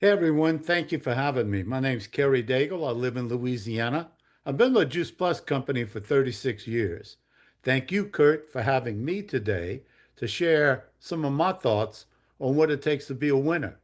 Hey everyone, thank you for having me. My name's Kerry Daigle. I live in Louisiana. I've been with Juice Plus Company for 36 years. Thank you, Kurt, for having me today to share some of my thoughts on what it takes to be a winner.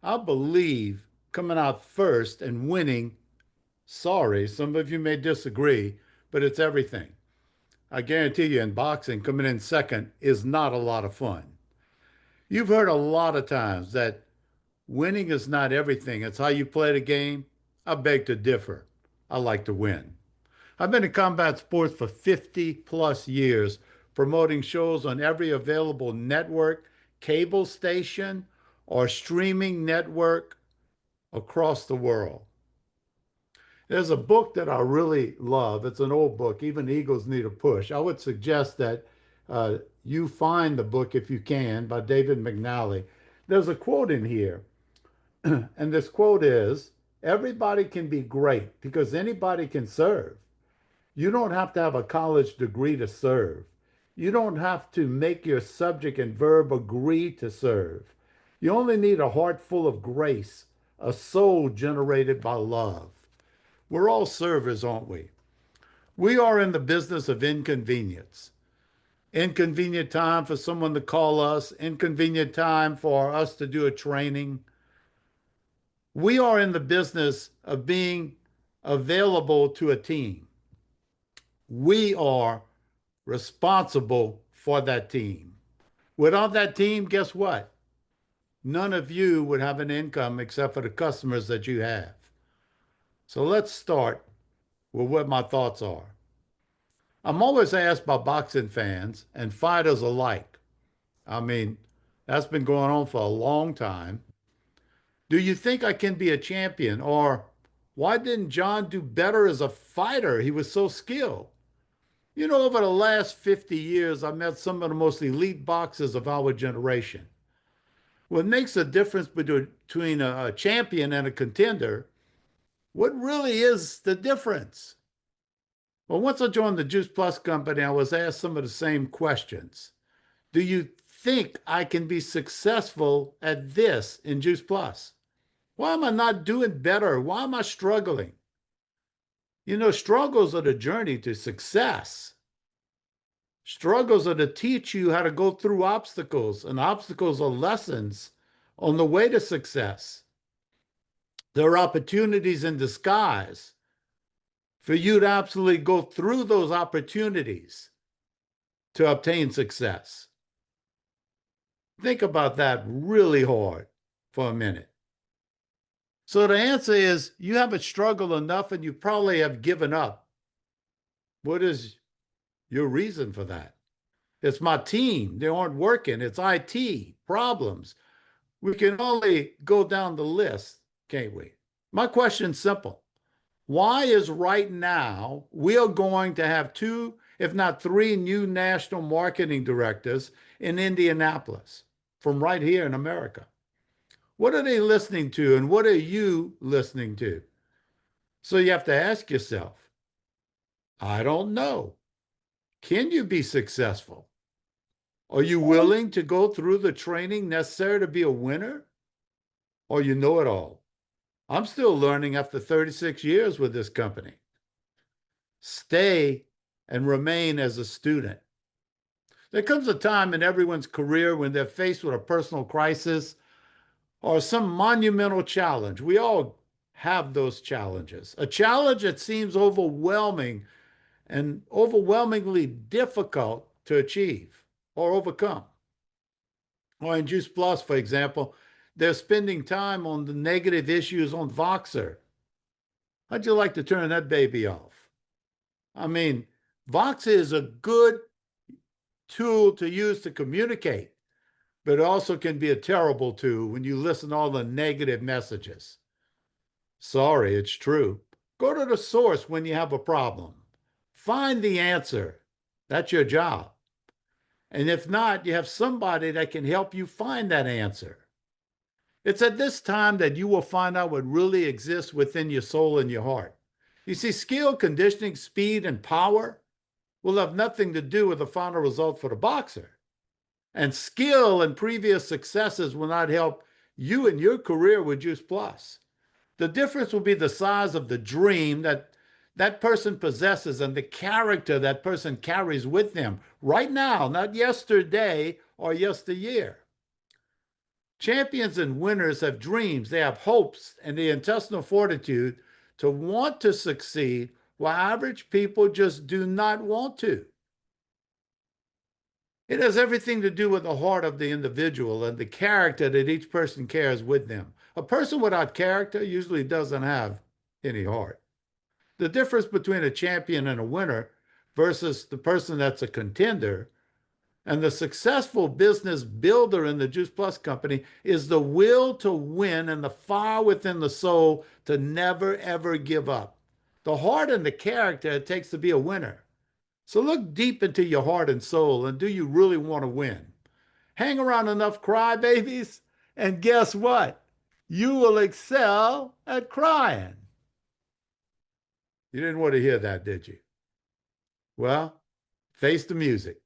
I believe coming out first and winning, sorry, some of you may disagree, but it's everything. I guarantee you in boxing, coming in second is not a lot of fun. You've heard a lot of times that winning is not everything. It's how you play the game. I beg to differ. I like to win. I've been in combat sports for 50 plus years, promoting shows on every available network, cable station, or streaming network across the world. There's a book that I really love. It's an old book, Even Eagles Need a Push. I would suggest that you find the book if you can by David McNally. There's a quote in here. And this quote is, everybody can be great because anybody can serve. You don't have to have a college degree to serve. You don't have to make your subject and verb agree to serve. You only need a heart full of grace, a soul generated by love. We're all servers, aren't we? We are in the business of inconvenience. Inconvenient time for someone to call us, inconvenient time for us to do a training. We are in the business of being available to a team. We are responsible for that team. Without that team, guess what? None of you would have an income except for the customers that you have. So let's start with what my thoughts are. I'm always asked by boxing fans and fighters alike. I mean, that's been going on for a long time. Do you think I can be a champion? Or why didn't John do better as a fighter? He was so skilled. You know, over the last 50 years, I met some of the most elite boxers of our generation. What makes a difference between a champion and a contender? What really is the difference? Well, once I joined the Juice Plus company, I was asked some of the same questions. Do you think I can be successful at this in Juice Plus? Why am I not doing better? Why am I struggling? You know, struggles are the journey to success. Struggles are to teach you how to go through obstacles, and obstacles are lessons on the way to success. There are opportunities in disguise for you to absolutely go through those opportunities to obtain success. Think about that really hard for a minute. So the answer is you haven't struggled enough and you probably have given up. What is your reason for that? It's my team. They aren't working. It's IT problems. We can only go down the list, can't we? My question's simple. Why is right now we are going to have two, if not three, new national marketing directors in Indianapolis from right here in America? What are they listening to, and what are you listening to? So you have to ask yourself, I don't know. Can you be successful? Are you willing to go through the training necessary to be a winner? Or you know it all? I'm still learning after 36 years with this company. Stay and remain as a student. There comes a time in everyone's career when they're faced with a personal crisis or some monumental challenge. We all have those challenges. A challenge that seems overwhelming and overwhelmingly difficult to achieve or overcome. Or in Juice Plus, for example, they're spending time on the negative issues on Voxer. How'd you like to turn that baby off? I mean, Voxer is a good tool to use to communicate, but it also can be a terrible tool when you listen to all the negative messages. Sorry, it's true. Go to the source when you have a problem. Find the answer. That's your job. And if not, you have somebody that can help you find that answer. It's at this time that you will find out what really exists within your soul and your heart. You see, skill, conditioning, speed, and power will have nothing to do with the final result for the boxer. And skill and previous successes will not help you and your career with Juice Plus. The difference will be the size of the dream that person possesses and the character that person carries with them right now, not yesterday or yesteryear. Champions and winners have dreams, they have hopes, and the intestinal fortitude to want to succeed, while average people just do not want to. It has everything to do with the heart of the individual and the character that each person carries with them. A person without character usually doesn't have any heart. The difference between a champion and a winner versus the person that's a contender and the successful business builder in the Juice Plus company is the will to win and the fire within the soul to never, ever give up. The heart and the character it takes to be a winner. So look deep into your heart and soul, and do you really want to win? Hang around enough crybabies, and guess what? You will excel at crying. You didn't want to hear that, did you? Well, face the music.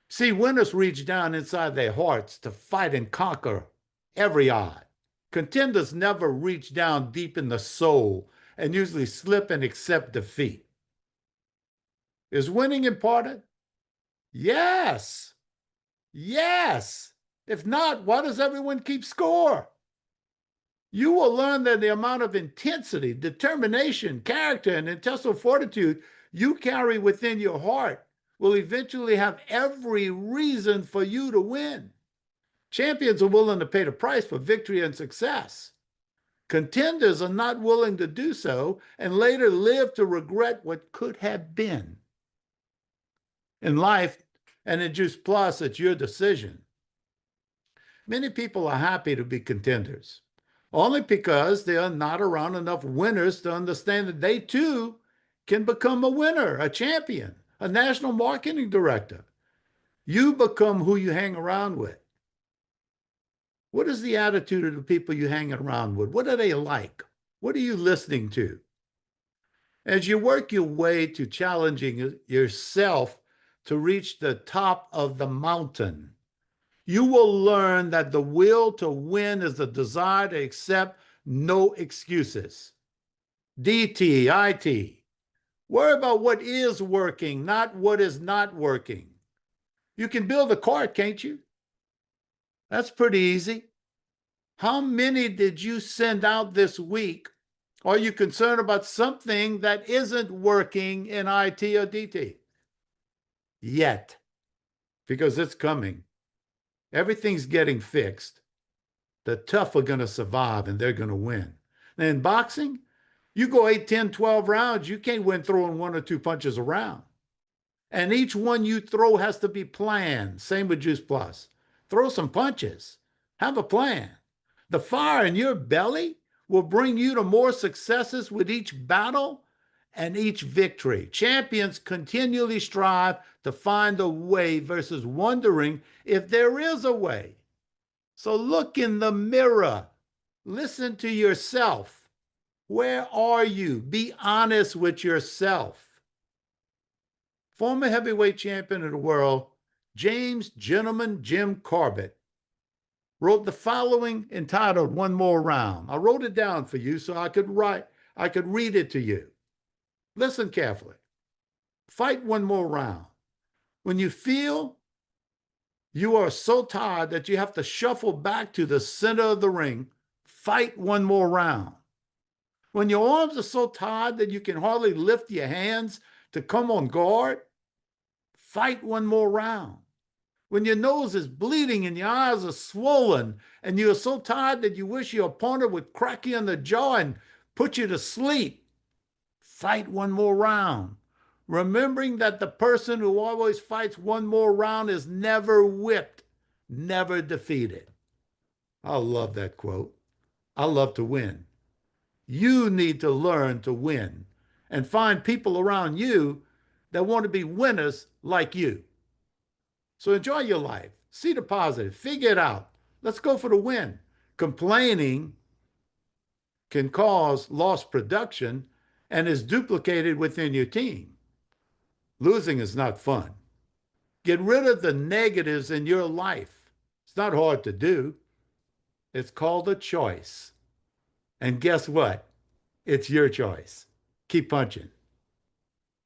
See, winners reach down inside their hearts to fight and conquer every odd. Contenders never reach down deep in the soul and usually slip and accept defeat. Is winning important? Yes. Yes. If not, why does everyone keep score? You will learn that the amount of intensity, determination, character, and intestinal fortitude you carry within your heart will eventually have every reason for you to win. Champions are willing to pay the price for victory and success. Contenders are not willing to do so and later live to regret what could have been. In life and in Juice Plus, it's your decision. Many people are happy to be contenders, only because they are not around enough winners to understand that they too can become a winner, a champion, a national marketing director. You become who you hang around with. What is the attitude of the people you hang around with? What are they like? What are you listening to? As you work your way to challenging yourself to reach the top of the mountain, you will learn that the will to win is the desire to accept no excuses. DT, IT. Worry about what is working, not what is not working. You can build a cart, can't you? That's pretty easy. How many did you send out this week? Are you concerned about something that isn't working in IT or DT? Yet, because it's coming. Everything's getting fixed. The tough are going to survive and they're going to win. And in boxing, you go 8, 10, 12 rounds, you can't win throwing one or two punches around. And each one you throw has to be planned. Same with Juice Plus. Throw some punches. Have a plan. The fire in your belly will bring you to more successes with each battle and each victory. Champions continually strive to find a way versus wondering if there is a way. So look in the mirror. Listen to yourself. Where are you? Be honest with yourself. Former heavyweight champion of the world, James Gentleman Jim Corbett, wrote the following entitled One More Round. I wrote it down for you so I could read it to you. Listen carefully. Fight one more round. When you feel you are so tired that you have to shuffle back to the center of the ring, fight one more round. When your arms are so tired that you can hardly lift your hands to come on guard, fight one more round. When your nose is bleeding and your eyes are swollen and you are so tired that you wish your opponent would crack you in the jaw and put you to sleep, fight one more round. Remembering that the person who always fights one more round is never whipped, never defeated. I love that quote. I love to win. You need to learn to win and find people around you that want to be winners like you. So enjoy your life. See the positive. Figure it out. Let's go for the win. Complaining can cause lost production and is duplicated within your team. Losing is not fun. Get rid of the negatives in your life. It's not hard to do. It's called a choice. And guess what? It's your choice. Keep punching.